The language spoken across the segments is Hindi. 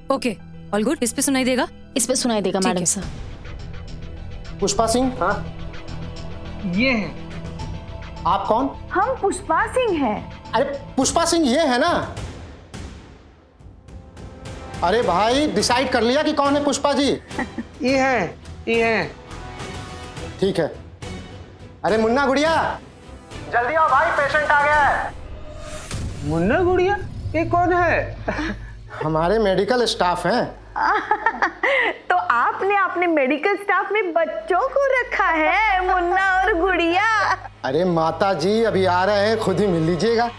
Okay, all good. इस पे सुनाई देगा? इस पे सुनाई देगा मैडम सर। पुष्पा सिंह, हाँ ये है। आप कौन? हम पुष्पा सिंह हैं। अरे पुष्पा सिंह ये है ना? अरे भाई डिसाइड कर लिया कि कौन है पुष्पा जी? ये है। ठीक है। अरे मुन्ना गुड़िया, जल्दी आओ भाई, पेशेंट आ गया है। मुन्ना गुड़िया? ये कौन है? हमारे मेडिकल स्टाफ हैं। तो आपने अपने मेडिकल स्टाफ में बच्चों को रखा है, मुन्ना और गुड़िया। अरे माता जी अभी आ रहे हैं, खुद ही मिल लीजिएगा।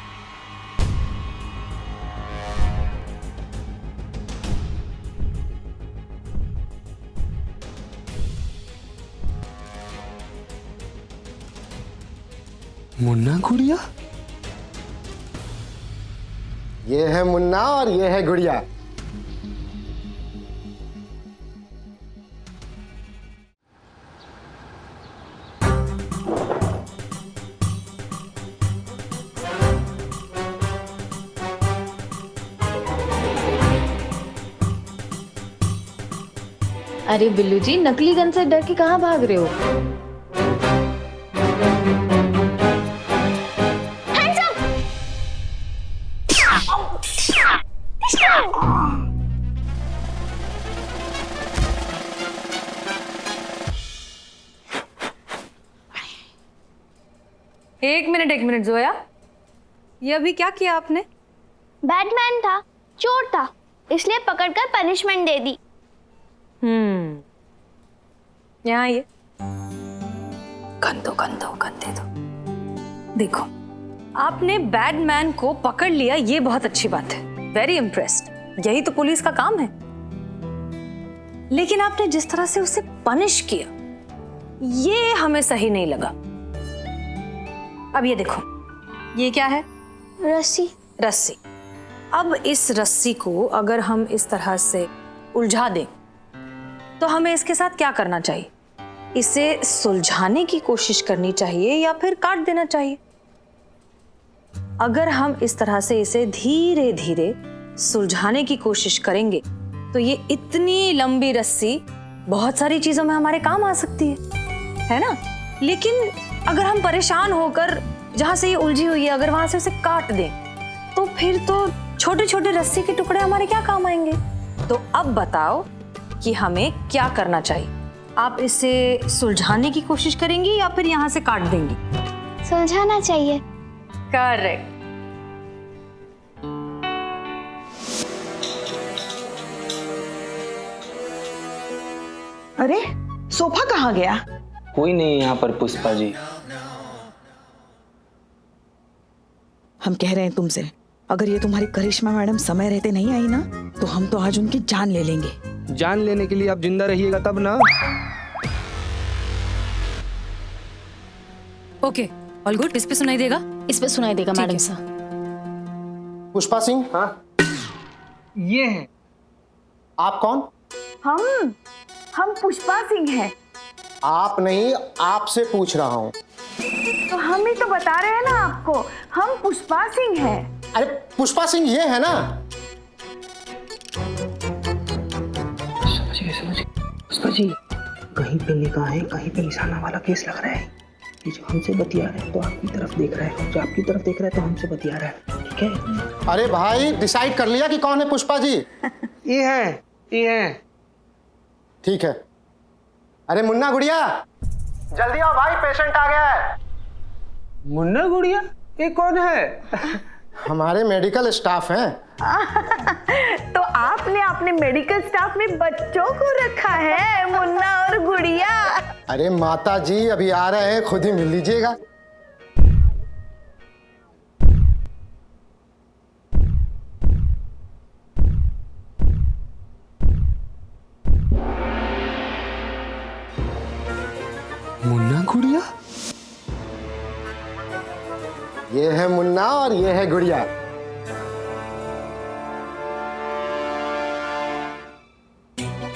मुन्ना गुड़िया? ये है मुन्ना और ये है गुड़िया। अरे बिल्लू जी, नकली गन से डर के कहाँ भाग रहे हो? एक मिनट जोया, ये अभी क्या किया आपने? बैटमैन था, चोर था, इसलिए पकड़कर पनिशमेंट दे दी। यहाँ ये गन दे दो। देखो, आपने बैडमैन को पकड़ लिया, ये बहुत अच्छी बात है। Very impressed. यही तो पुलिस का काम है। लेकिन आपने जिस तरह से उसे पनिश किया, ये हमें सही नहीं लगा। अब ये देखो, ये क्या है? रस्सी। अब इस रस्सी को अगर हम इस तरह से उलझा दें तो हमें इसके साथ क्या करना चाहिए? इसे सुलझाने की कोशिश करनी चाहिए या फिर काट देना चाहिए? अगर हम इस तरह से इसे धीरे धीरे सुलझाने की कोशिश करेंगे तो ये इतनी लंबी रस्सी बहुत सारी चीजों में हमारे काम आ सकती है ना? लेकिन अगर हम परेशान होकर जहां से ये उलझी हुई है, अगर वहां से उसे काट दें तो फिर तो छोटे छोटे रस्सी के टुकड़े हमारे क्या काम आएंगे? तो अब बताओ कि हमें क्या करना चाहिए? आप इसे सुलझाने की कोशिश करेंगी या फिर यहाँ से काट देंगी? सुलझाना चाहिए। करेक्ट। अरे सोफा कहाँ गया? कोई नहीं यहाँ पर पुष्पा जी। हम कह रहे हैं तुमसे, अगर ये तुम्हारी करिश्मा मैडम समय रहते नहीं आई ना, तो हम तो आज उनकी जान ले लेंगे। जान लेने के लिए आप जिंदा रहिएगा तब ना। Okay, all good. इस पे सुनाई देगा? इस पे सुनाई देगा मैडम सर। पुष्पा सिंह, हाँ ये है। आप कौन? हम पुष्पा सिंह हैं। आप नहीं, आपसे पूछ रहा हूँ। तो हम ही तो बता रहे हैं ना आपको, हम पुष्पा सिंह हैं। अरे पुष्पा सिंह ये है ना? समझिए पुष्पा जी, कहीं पे निगाह है, कहीं पे निशाना वाला केस लग रहा है। ये जो हमसे बतिया रहा है तो आपकी तरफ देख रहा है, जो आपकी तरफ देख रहा है तो हमसे बतिया रहा है। ठीक है? अरे भाई डिसाइड कर लिया कि कौन है पुष्पा जी? ये है। ठीक है। अरे मुन्ना गुड़िया, जल्दी आओ भाई, पेशेंट आ गया है। मुन्ना गुड़िया? ये कौन है? हमारे मेडिकल स्टाफ हैं। तो आपने अपने मेडिकल स्टाफ में बच्चों को रखा है, मुन्ना और गुड़िया। अरे माता जी अभी आ रहे हैं, खुद ही मिल लीजिएगा। मुन्ना गुड़िया? ये है मुन्ना और ये है गुड़िया।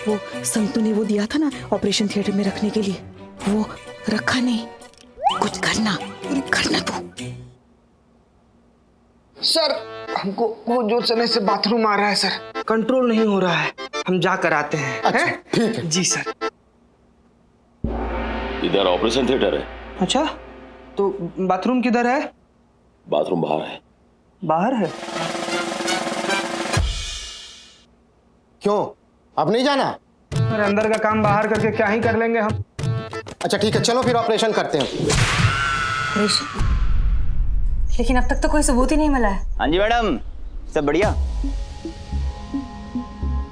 वो संतू ने वो दिया था ना ऑपरेशन थिएटर में रखने के लिए, वो रखा नहीं। कुछ करना तू। सर हमको बहुत जोर से बाथरूम आ रहा है सर, कंट्रोल नहीं हो रहा है, हम जा कर आते हैं। अच्छा, हैं? ठीक है। जी सर। इधर ऑपरेशन थिएटर है। अच्छा, तो बाथरूम किधर है? बाथरूम बाहर है। बाहर है? क्यों, अब नहीं जाना? सर अंदर का काम बाहर करके क्या ही कर लेंगे हम। अच्छा ठीक है, चलो फिर ऑपरेशन करते हैं। लेकिन अब तक तो कोई सबूत ही नहीं मिला है। हाँ जी मैडम, सब बढ़िया।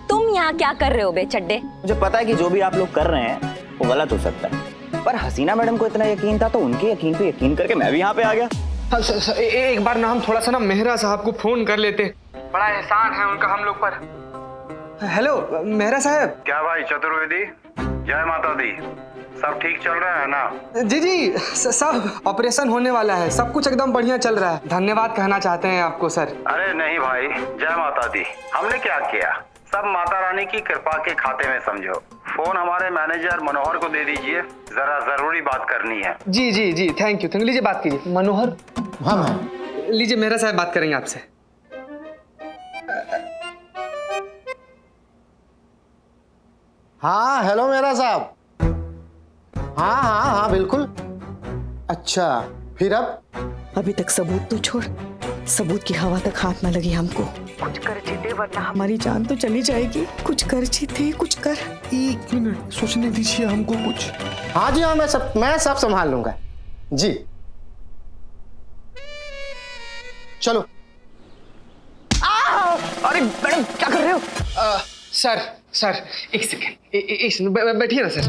तुम यहाँ क्या कर रहे हो बे चड्डे? मुझे पता है कि जो भी आप लोग कर रहे हैं वो गलत हो सकता है, पर हसीना मैडम को इतना यकीन था तो उनके यकीन पे यकीन करके मैं भी यहाँ पे आ गया। हाँ, एक बार ना हम थोड़ा सा ना मेहरा साहब को फोन कर लेते, बड़ा एहसान है उनका हम लोग पर। हेलो मेहरा साहब। क्या भाई चतुर्वेदी, जय माता दी, सब ठीक चल रहा है ना? जी जी, सब ऑपरेशन होने वाला है, सब कुछ एकदम बढ़िया चल रहा है। धन्यवाद कहना चाहते हैं आपको सर। अरे नहीं भाई, जय माता दी, हमने क्या किया, सब माता रानी की कृपा के खाते में समझो। फोन हमारे मैनेजर मनोहर को दे दीजिए, जरा जरूरी बात करनी है। जी जी जी, थैंक यू। लीजिए बात कीजिए मनोहर। हाँ मैम। लीजिए मेहरा साहब बात करेंगे आपसे। हाँ हेलो मेरा साहब। हाँ हाँ हाँ बिल्कुल। अच्छा फिर अब? अभी तक सबूत तो छोड़, सबूत की हवा तक हाथ ना लगी हमको। कुछ कर जीते वरना हमारी जान तो चली जाएगी। कुछ कर जीते, कुछ कर। 1 मिनट सोचने दीजिए हमको कुछ। हाँ जी हाँ, मैं सब संभाल लूंगा जी। चलो। अरे मैडम क्या कर रहे हो? सर एक सेकंड, बैठिए ना सर।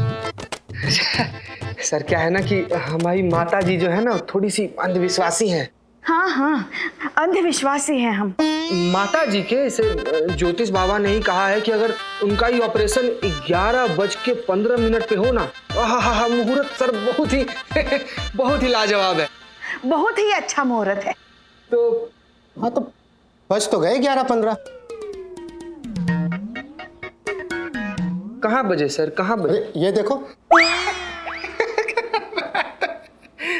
सर क्या है ना कि हमारी माता जी जो है ना थोड़ी सी अंधविश्वासी हैं। हाँ हाँ, अंधविश्वासी हैं हम। माता जी के इसे ज्योतिष बाबा ने ही कहा है कि अगर उनका ही ऑपरेशन 11:15 पे हो ना, हाँ मुहूर्त सर बहुत ही लाजवाब है। बहुत ही अच्छा मुहूर्त है। तो हाँ तो बच तो गए 11:15। कहाँ बजे सर, कहाँ बजे? ये देखो।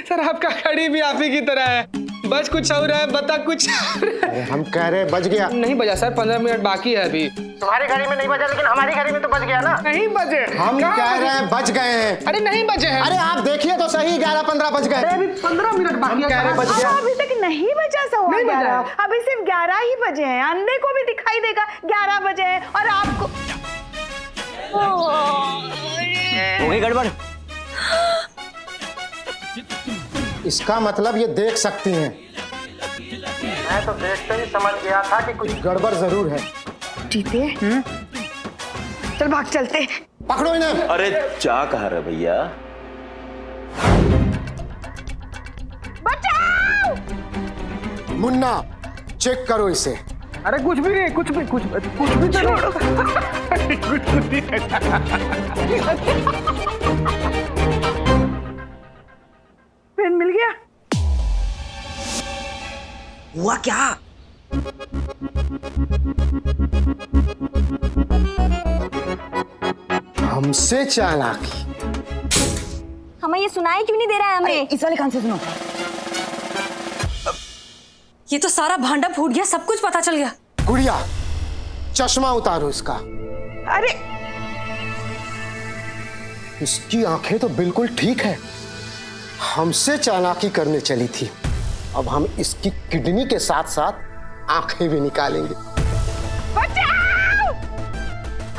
सर आपका खड़ी भी आप ही की तरह है, बस कुछ हो रहा है, बता कुछ। अरे हम कह रहे बच गया। नहीं बजा सर, 15 मिनट बाकी है अभी। तुम्हारी घड़ी में नहीं बजा, लेकिन हमारी घड़ी में तो बच गया ना। नहीं बजे। हम कह रहे हैं बच गए हैं। अरे नहीं बजे हैं। अरे आप देखिए तो सही, 11:15 बज गए। अभी 15 मिनट बाकी है। कह रहे बच गया। अभी तक नहीं बजा, सवा 11, अभी सिर्फ 11 ही बजे हैं। अंधे को भी दिखाई देगा 11 बजे हैं, और आपको हो गई गड़बड़। इसका मतलब ये देख सकती हैं। मैं तो देखते ही समझ गया था कि कुछ गड़बड़ जरूर है। जीते चल भाग चलते। पकड़ो इन्हें। अरे क्या कह रहे भैया? बचाओ! मुन्ना चेक करो इसे। अरे कुछ भी नहीं, कुछ भी छोड़ो। कुछ भी पेन मिल गया। हुआ क्या? हमसे चालाकी। हमें ये सुनाई क्यों नहीं दे रहा है हमें? इस वाले कान से सुनो। ये तो सारा भांडा फूट गया, सब कुछ पता चल गया। गुड़िया चश्मा उतारो इसका। अरे इसकी आंखें तो बिल्कुल ठीक है, हमसे चालाकी करने चली थी। अब हम इसकी किडनी के साथ साथ आंखें भी निकालेंगे। बचाओ!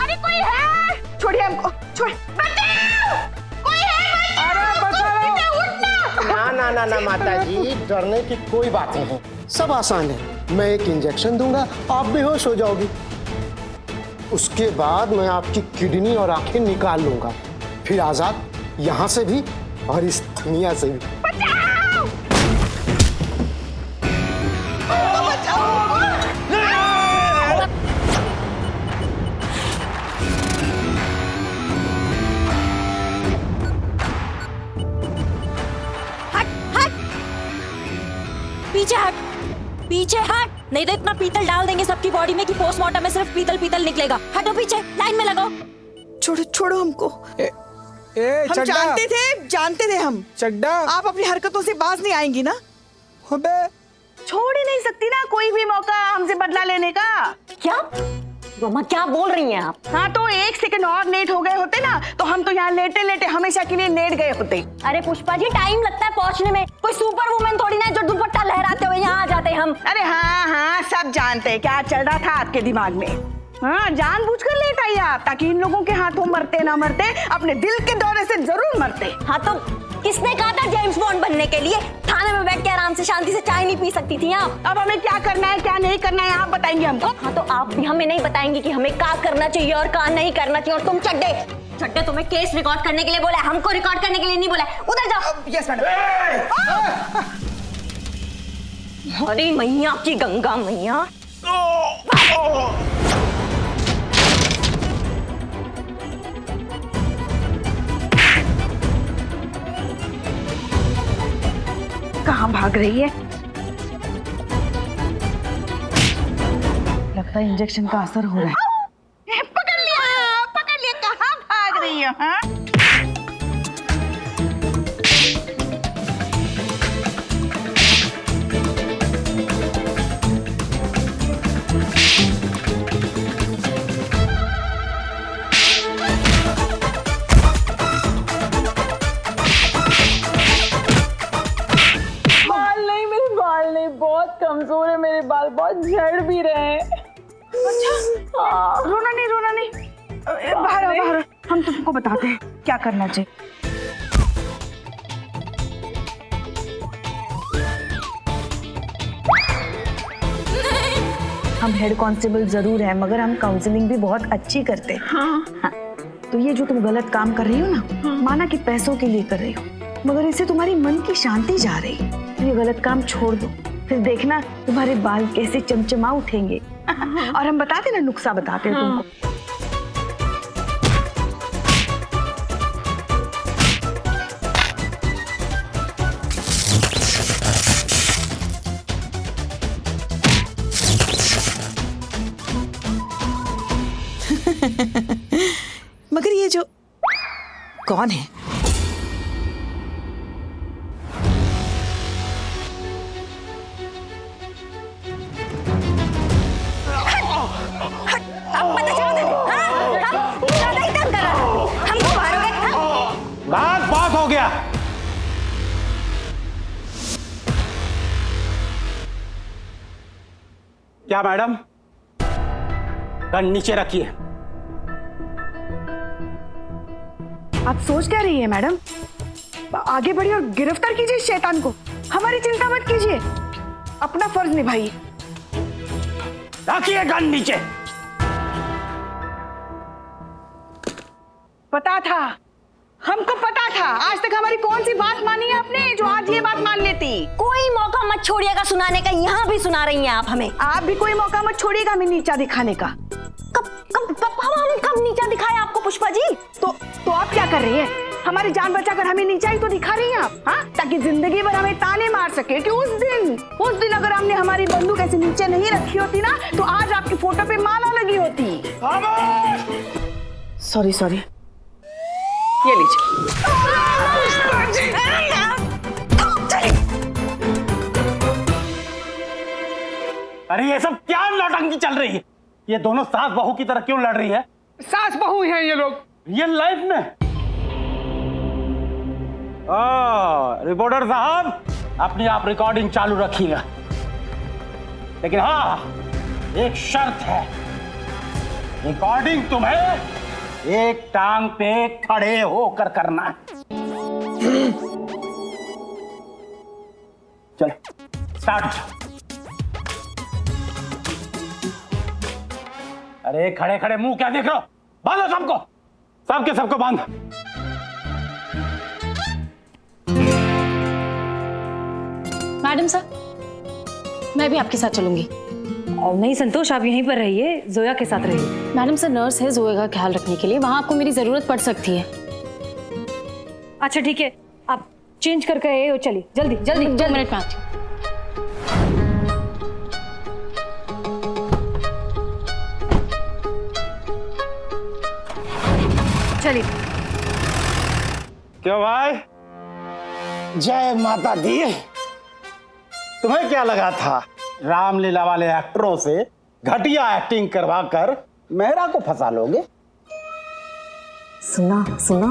अरे कोई है? छोड़िए हमको, छोड़। बचाओ! कोई है? अरे बचाओ! ना माता जी, डरने की कोई बात नहीं, सब आसान है। मैं एक इंजेक्शन दूंगा, आप बेहोश हो जाओगी। उसके बाद मैं आपकी किडनी और आंखें निकाल लूंगा, फिर आजाद, यहां से भी और इस दुनिया से भी। बचाओ! पीछे हट, नहीं तो इतना पीतल डाल देंगे सबकी बॉडी में कि पोस्टमार्टम में सिर्फ पीतल निकलेगा। हटो पीछे, लाइन में लगाओ। छोड़ो हमको। हम जानते थे हम। चड्डा, आप अपनी हरकतों से बाज नहीं आएंगी ना? छोड़ ही नहीं सकती ना कोई भी मौका हमसे बदला लेने का। क्या? मम्मा क्या बोल रही हैं आप? हाँ तो 1 सेकंड और लेट हो गए होते ना तो हम तो यहाँ लेटे लेटे हमेशा के लिए लेट गए होते। अरे पुष्पा जी टाइम लगता है पहुंचने में, कोई सुपर वुमन थोड़ी ना जो दुपट्टा लहराते हुए यहाँ आ जाते हम। अरे हाँ हाँ सब जानते हैं क्या चल रहा था आपके दिमाग में। हाँ जानबूझकर लेट आई आप ताकि इन लोगों के हाथों मरते ना मरते अपने दिल के दौरे से जरूर मरते। हाँ तो किसने कहा था जेम्स बॉन्ड बनने के लिए? थाने में बैठ के आराम से शांति से चाय नहीं पी सकती थी आप? अब हमें क्या करना है क्या नहीं करना है आप बताएंगे हमको। हाँ तो आप भी हमें नहीं बताएंगे कि हमें क्या करना चाहिए और क्या नहीं करना चाहिए। और तुम चड्डे तुम्हें केस रिकॉर्ड करने के लिए बोला, हमको रिकॉर्ड करने के लिए नहीं बोला। उधर जाओ। Yes madam. अरे मैया की गंगा मैया। कहाँ भाग रही है? लगता है इंजेक्शन का असर हो रहा है। पकड़ लिया कहाँ भाग रही है? हाँ? बहुत कमजोर है मेरे बाल, बहुत झड़ भी रहे हैं। अच्छा रोना नहीं बाहर हम तुमको बताते हैं क्या करना चाहिए। हम हेड कांस्टेबल जरूर हैं मगर हम काउंसलिंग भी बहुत अच्छी करते हैं। हाँ। तो ये जो तुम गलत काम कर रही हो ना, माना कि पैसों के लिए कर रही हो मगर इससे तुम्हारी मन की शांति जा रही है, तो ये गलत काम छोड़ दो, फिर देखना तुम्हारे बाल कैसे चमचमा उठेंगे। और हम बताते ना नुस्खा बताते हैं तुमको। मगर ये जो कौन है? बात हो गया। क्या मैडम, गन नीचे रखिए। आप सोच क्या रही है मैडम? आगे बढ़िए और गिरफ्तार कीजिए इस शैतान को। हमारी चिंता मत कीजिए, अपना फर्ज निभाइए। रखिए गन नीचे। पता था, हमको पता था। आज तक हमारी कौन सी बात मानी है आपने जो आज ये बात मान लेती? कोई मौका मत छोड़िएगा सुनाने का, यहाँ भी सुना रही हैं आप हमें। आप भी कोई मौका मत छोड़िएगा हमें नीचा दिखाने का। हम कब नीचा दिखाया आपको पुष्पा जी? तो आप क्या कर रही है? हमारी जान बचाकर हमें नीचा ही तो दिखा रही हैं आप, हाँ? ताकि जिंदगी भर हमें ताने मार सके कि उस दिन अगर हमने हमारी बंदूक ऐसे नीचे नहीं रखी होती ना तो आज आपकी फोटो पे माला लगी होती। सॉरी ये लीजिए। अरे ये सब क्या नौटंकी चल रही है? ये दोनों सास बहू की तरह क्यों लड़ रही है? सास बहू हैं ये लोग रियल लाइफ में। रिपोर्टर साहब, अपनी आप रिकॉर्डिंग चालू रखिएगा, लेकिन हाँ एक शर्त है, रिकॉर्डिंग तुम्हें एक टांग पे खड़े होकर करना है। चलो स्टार्ट। अरे खड़े खड़े मुंह क्या देख रहे हो? बांधो सबको, सबको बांधो। मैडम सर, मैं भी आपके साथ चलूंगी। और नहीं संतोष, आप यहीं पर रहिए, जोया के साथ रहिए। मैडम सर नर्स है जोया का ख्याल रखने के लिए, वहां आपको मेरी जरूरत पड़ सकती है। अच्छा ठीक है, आप चेंज करके आए हो, चलिए जल्दी जल्दी 2 मिनट में आती हूँ। चलिए। क्यों भाई, जय माता दी। तुम्हें क्या लगा था रामलीला वाले एक्टरों से घटिया एक्टिंग करवा कर मेहरा को फंसा लोगे? सुना सुना,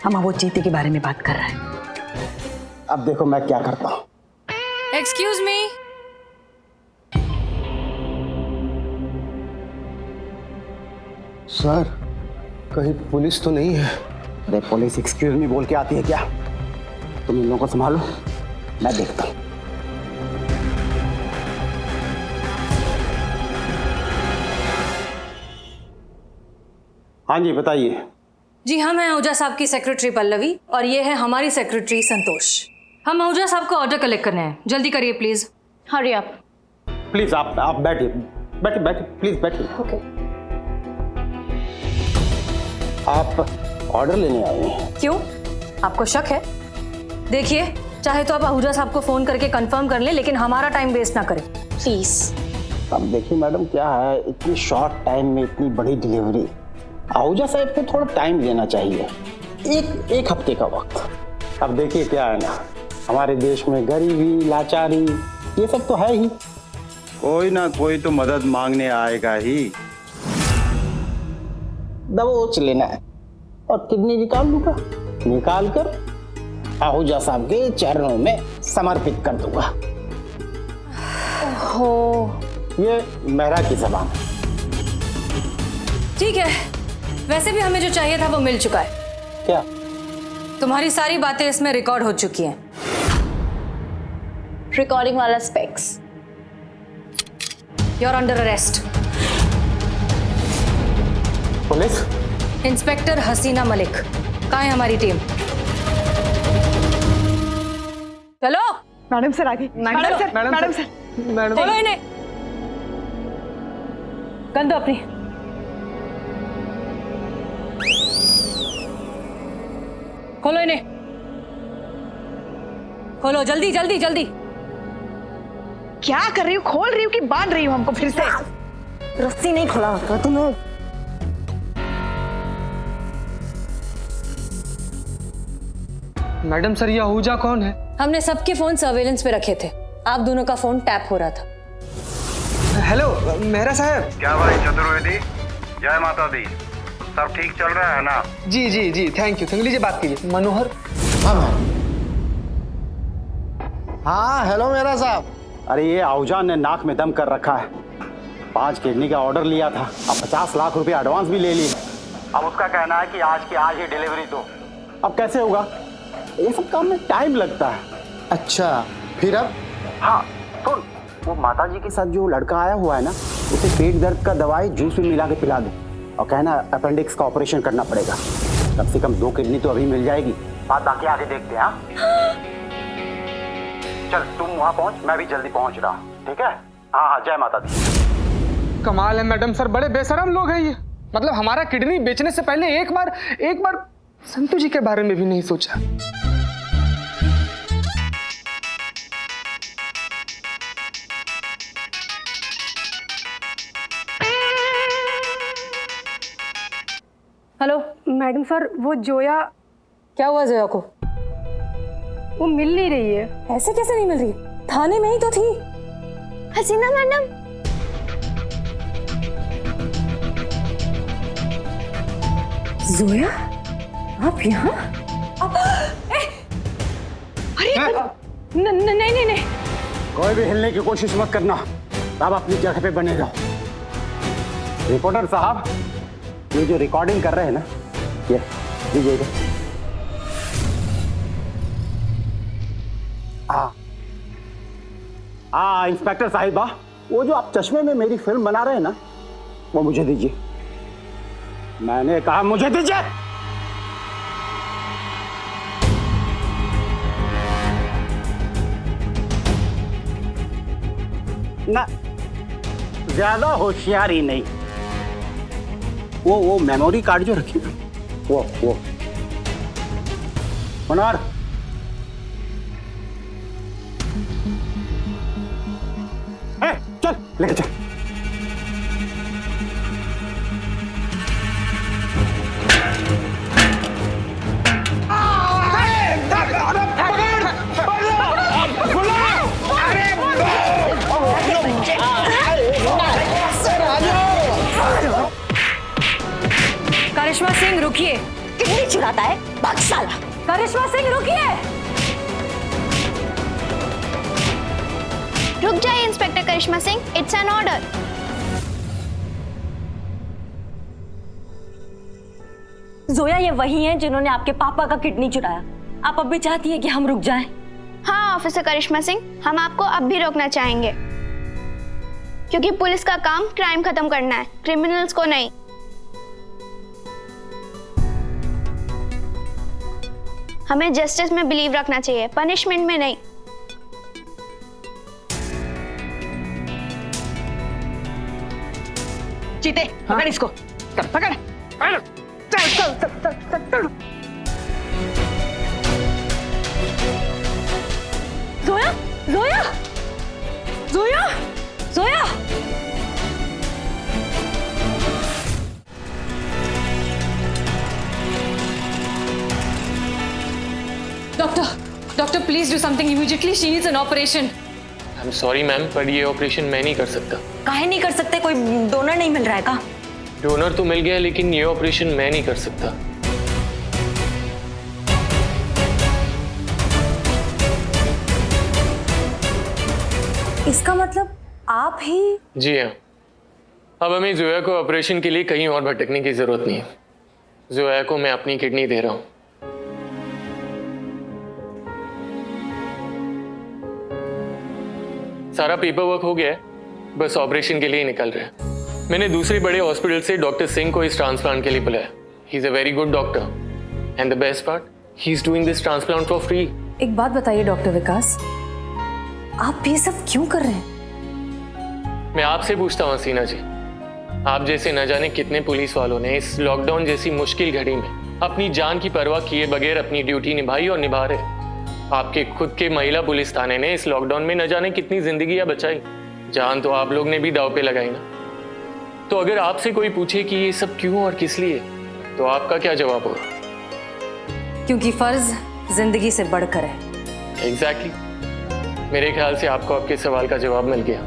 हम वो चीते के बारे में बात कर रहे हैं। अब देखो मैं क्या करता हूँ। Excuse me. सर, कहीं पुलिस तो नहीं है? अरे पुलिस एक्सक्यूज मी बोल के आती है क्या? तुम इन लोगों को संभालो, मैं देखता हूँ। हाँ जी बताइए। जी हम हैं आहूजा साहब की सेक्रेटरी पल्लवी और ये है हमारी सेक्रेटरी संतोष। हम आहूजा साहब का ऑर्डर कलेक्ट करने हैं, जल्दी करिए प्लीज। हरी आप। प्लीज आप बैठिए, बैठिए बैठिए, प्लीज बैठिए। ओके। आप ऑर्डर लेने आए हैं? क्यों, आपको शक है? देखिए, चाहे तो आप आहूजा साहब को फोन करके कंफर्म कर लें, लेकिन हमारा टाइम वेस्ट ना करें प्लीज। अब देखिए मैडम, क्या है इतनी शॉर्ट टाइम में इतनी बड़ी डिलीवरी, आहूजा साहब को थोड़ा टाइम लेना चाहिए, एक हफ्ते का वक्त। अब देखिए क्या है ना, हमारे देश में गरीबी, लाचारी, ये सब तो है ही। कोई ना कोई तो मदद मांगने आएगा ही। दबोच लेना है और किडनी निकाल लूंगा, निकाल कर आहूजा साहब के चरणों में समर्पित कर दूंगा। हो, ये मेहरा की जबान है। ठीक है, वैसे भी हमें जो चाहिए था वो मिल चुका है। क्या? तुम्हारी सारी बातें इसमें रिकॉर्ड हो चुकी हैं। रिकॉर्डिंग वाला specs. You are under arrest. Police? Inspector Hasina Malik, कहाँ है हमारी टीम? चलो। मैडम सर आगे। मैडम सर, मैडम सर, खोलो इन्हें, गन दो अपनी। खोलो इन्हें, खोलो जल्दी जल्दी जल्दी। क्या कर रही हूँ? खोल रही हूँ कि बांध रही हूँ हमको फिर से? रस्सी नहीं खुला होता तुम्हें। मैडम सर, ये आहूजा कौन है? हमने सबके फोन सर्वेलेंस पे रखे थे, आप दोनों का फोन टैप हो रहा था। हेलो मेहरा साहब। क्या भाई चतुर्वेदी, जय माता दी, सब ठीक चल रहा है ना? जी जी जी, थैंक यू। लीजिए बात कीजिए। मनोहर। हाँ हेलो मेहरा साहब। अरे ये आहूजा ने नाक में दम कर रखा है, 5 किडनी का ऑर्डर लिया था, अब 50 लाख रुपए एडवांस भी ले लिए। अब उसका कहना है कि आज की आज ही डिलीवरी दो। अब कैसे होगा? ये सब काम में टाइम लगता है। अच्छा, फिर अब? हाँ सुन, वो माता जी के साथ जो लड़का आया हुआ है ना, उसे पेट दर्द का दवाई जूस में मिला के पिला दे और कहना अपेंडिक्स का ऑपरेशन करना पड़ेगा। कम से कम 2 किडनी तो अभी मिल जाएगी, बात बाकी आगे देखते हैं। हाँ चल तुम वहां पहुंच, मैं भी जल्दी पहुंच रहा हूँ, ठीक है? हाँ हाँ, जय माता दी। कमाल है मैडम सर, बड़े बेशरम लोग हैं ये। मतलब हमारा किडनी बेचने से पहले एक बार संतू जी के बारे में भी नहीं सोचा। हेलो मैडम सर, वो जोया। क्या हुआ जोया को? वो मिल नहीं रही है। ऐसे कैसे नहीं मिल रही? थाने में ही तो थी। हसीना मैडम, जोया आप यहाँ? नहीं नहीं नहीं, कोई भी हिलने की कोशिश मत करना, आप अपनी जगह पे बने रहो। रिपोर्टर साहब, ये जो रिकॉर्डिंग कर रहे हैं ना, ये लीजिए। हाँ इंस्पेक्टर साहिबा, वो जो आप चश्मे में मेरी फिल्म बना रहे हैं ना, वो मुझे दीजिए। मैंने कहा मुझे दीजिए। ना ज्यादा होशियारी नहीं, वो मेमोरी कार्ड जो रखी ना, वो मनोहर, चल लेके चल। रुकिए। किडनी चुराता है, भाग साला। करिश्मा सिंह रुकिए। रुक जाइए inspector Karishma Singh, it's an order. Zoya ये वही है जिन्होंने आपके पापा का किडनी चुराया। आप अब भी चाहती है कि हम रुक जाएं? हाँ ऑफिसर करिश्मा सिंह, हम आपको अब भी रोकना चाहेंगे, क्योंकि पुलिस का काम क्राइम खत्म करना है, क्रिमिनल्स को नहीं। हमें जस्टिस में बिलीव रखना चाहिए, पनिशमेंट में नहीं। चीते पकड़ इसको, पकड़ चल चल चल चल चल चल। Zoya, Zoya, Zoya, Zoya. Doctor please do something immediately, she needs an operation. I am sorry ma'am, पर ये ऑपरेशन मैं नहीं कर सकता। काहे नहीं कर सकते? कोई डोनर नहीं मिल रहा है का? डोनर तो मिल गया, लेकिन ये ऑपरेशन मैं नहीं कर सकता। इसका मतलब आप ही? जी हाँ, अब हमें जोया को ऑपरेशन के लिए कहीं और भटकने की जरूरत नहीं है। जोया को मैं अपनी किडनी दे रहा हूँ। सारा पेपर वर्क हो गया है, बस ऑपरेशन के लिए निकल रहे हैं। मैंने दूसरे बड़े हॉस्पिटल से डॉक्टर सिंह को इस ट्रांसप्लांट के लिए बुलाया। He is a very good doctor and the best part, he is doing this transplant for free. एक बात बताइए डॉक्टर विकास, आप ये सब क्यों कर रहे हैं? मैं आपसे पूछता हूँ हसीना जी, आप जैसे न जाने कितने पुलिस वालों ने इस लॉकडाउन जैसी मुश्किल घड़ी में अपनी जान की परवाह किए बगैर अपनी ड्यूटी निभाई और निभा रहे। आपके खुद के महिला पुलिस थाने ने इस लॉकडाउन में न जाने कितनी जिंदगियां बचाई। जान तो आप लोग ने भी दांव पे लगाई ना। तो अगर आपसे कोई पूछे कि ये सब क्यों और किस लिए, तो आपका क्या जवाब होगा? क्योंकि फर्ज जिंदगी से बढ़कर है। एग्जैक्टली। मेरे ख्याल से आपको आपके सवाल का जवाब मिल गया।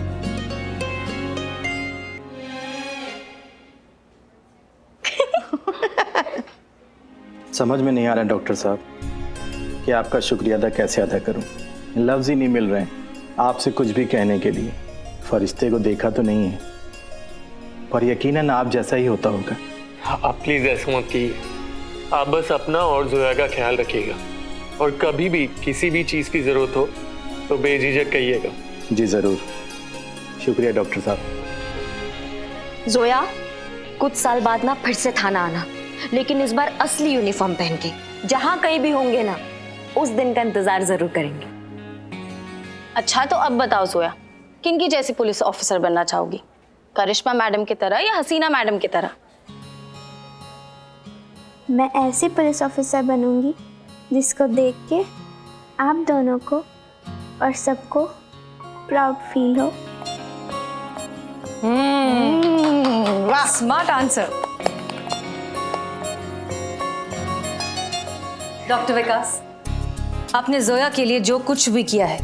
समझ में नहीं आ रहा डॉक्टर साहब कि आपका शुक्रिया अदा कैसे अदा करूं। लफ्ज ही नहीं मिल रहे हैं आपसे कुछ भी कहने के लिए। फरिश्ते को देखा तो नहीं है, पर यकीनन आप जैसा ही होता होगा। आप प्लीज ऐसा मत कीजिए। आप बस अपना और जोया का ख्याल रखिएगा, और कभी भी किसी भी चीज की जरूरत हो तो बेझिझक कहिएगा। जी जरूर, शुक्रिया डॉक्टर साहब। जोया, कुछ साल बाद ना फिर से थाना आना, लेकिन इस बार असली यूनिफॉर्म पहन के। जहां कहीं भी होंगे ना, उस दिन का इंतजार जरूर करेंगे। अच्छा तो अब बताओ जोया, किनकी जैसी पुलिस ऑफिसर बनना चाहोगी? करिश्मा मैडम की तरह या हसीना मैडम की तरह? मैं ऐसी पुलिस ऑफिसर बनूंगी जिसको देख के आप दोनों को और सबको प्राउड फील हो। वाह, स्मार्ट आंसर। डॉक्टर विकास, आपने जोया के लिए जो कुछ भी किया है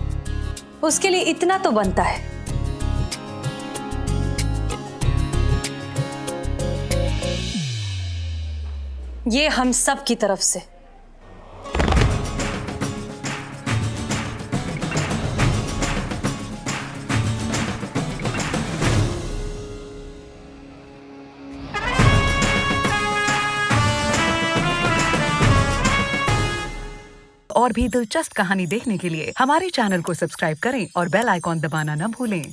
उसके लिए इतना तो बनता है। ये हम सब की तरफ से। और भी दिलचस्प कहानी देखने के लिए हमारे चैनल को सब्सक्राइब करें और बेल आइकॉन दबाना न भूलें।